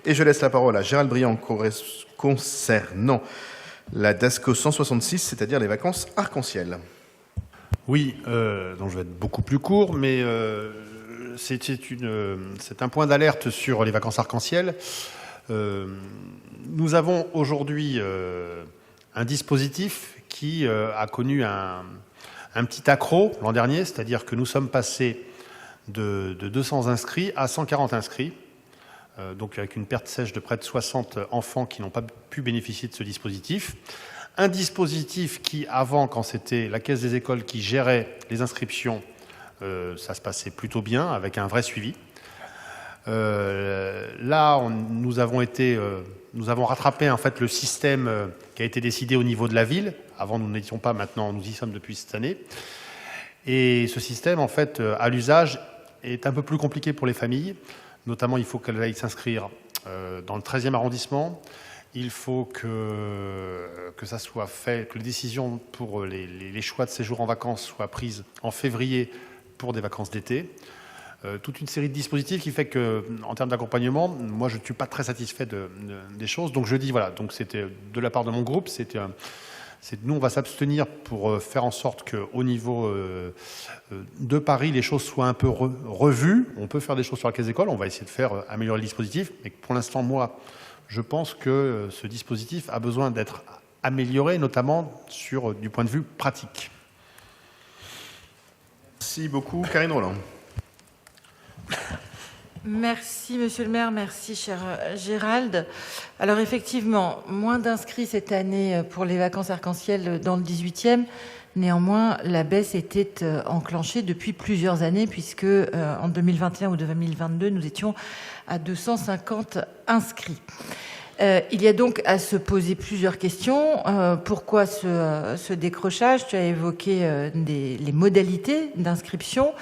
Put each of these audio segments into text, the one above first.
Et je laisse la parole à Gérald Briand concernant la DASCO 166, c'est-à-dire les vacances arc-en-ciel. Oui, donc je vais être beaucoup plus court, mais c'est un point d'alerte sur les vacances arc-en-ciel. Nous avons aujourd'hui un dispositif qui a connu un petit accroc l'an dernier, c'est-à-dire que nous sommes passés de 200 inscrits à 140 inscrits, donc avec une perte sèche de près de 60 enfants qui n'ont pas pu bénéficier de ce dispositif. Un dispositif qui, avant, quand c'était la Caisse des écoles qui gérait les inscriptions, ça se passait plutôt bien, avec un vrai suivi. Là, nous avons rattrapé en fait le système qui a été décidé au niveau de la ville. Avant, nous n'étions pas, maintenant, nous y sommes depuis cette année. Et ce système, en fait, à l'usage, est un peu plus compliqué pour les familles. Notamment, il faut qu'elles aillent s'inscrire dans le 13e arrondissement. Il faut que ça soit fait, que les décisions pour les choix de séjour en vacances soient prises en février pour des vacances d'été. Toute une série de dispositifs qui fait que, en termes d'accompagnement, moi je ne suis pas très satisfait des choses. Donc je dis voilà, donc c'était de la part de mon groupe, nous on va s'abstenir pour faire en sorte qu'au niveau de Paris, les choses soient un peu revues. On peut faire des choses sur la Caisse d'école, on va essayer de faire améliorer le dispositif, mais pour l'instant moi je pense que ce dispositif a besoin d'être amélioré, notamment du point de vue pratique. Merci beaucoup. Karine Roland. Merci, monsieur le maire. Merci, cher Gérald. Alors, effectivement, moins d'inscrits cette année pour les vacances arc-en-ciel dans le 18e. Néanmoins, la baisse était enclenchée depuis plusieurs années, puisque en 2021 ou 2022, nous étions à 250 inscrits. Il y a donc à se poser plusieurs questions. Pourquoi ce décrochage? Tu as évoqué les modalités d'inscription.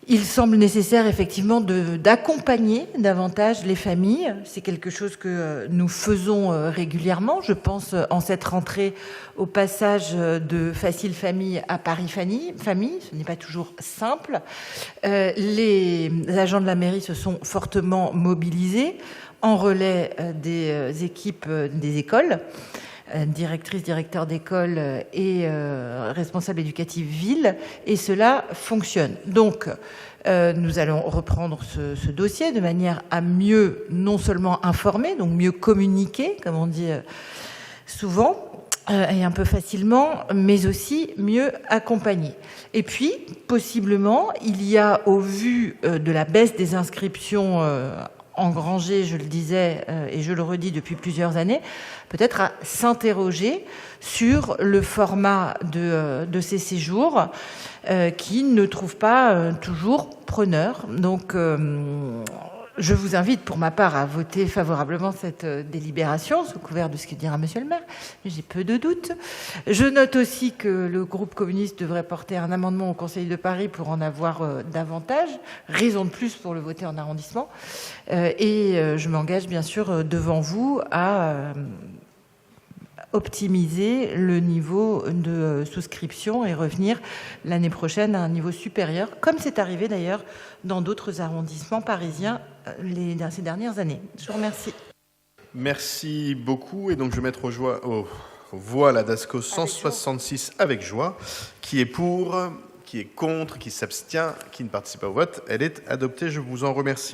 Il semble nécessaire effectivement d'accompagner davantage les familles. C'est quelque chose que nous faisons régulièrement. Je pense en cette rentrée au passage de Facile Famille à Paris Famille. Ce n'est pas toujours simple. Les agents de la mairie se sont fortement mobilisés en relais des équipes des écoles, directrices, directeurs d'école et responsables éducatifs ville, et cela fonctionne. Donc, nous allons reprendre ce dossier de manière à mieux non seulement informer, donc mieux communiquer, comme on dit souvent, et un peu facilement, mais aussi mieux accompagner. Et puis, possiblement, il y a, au vu de la baisse des inscriptions engrangé, je le disais et je le redis depuis plusieurs années, peut-être à s'interroger sur le format de ces séjours qui ne trouvent pas toujours preneur. Donc, je vous invite pour ma part à voter favorablement cette délibération, sous couvert de ce que dira monsieur le maire. J'ai peu de doutes. Je note aussi que le groupe communiste devrait porter un amendement au Conseil de Paris pour en avoir davantage. Raison de plus pour le voter en arrondissement. Et je m'engage bien sûr devant vous à optimiser le niveau de souscription et revenir l'année prochaine à un niveau supérieur, comme c'est arrivé d'ailleurs dans d'autres arrondissements parisiens ces dernières années. Je vous remercie. Merci beaucoup. Et donc je vais mettre aux voix la DASCO 166 avec joie. Qui est pour, qui est contre, qui s'abstient, qui ne participe pas au vote. Elle est adoptée. Je vous en remercie.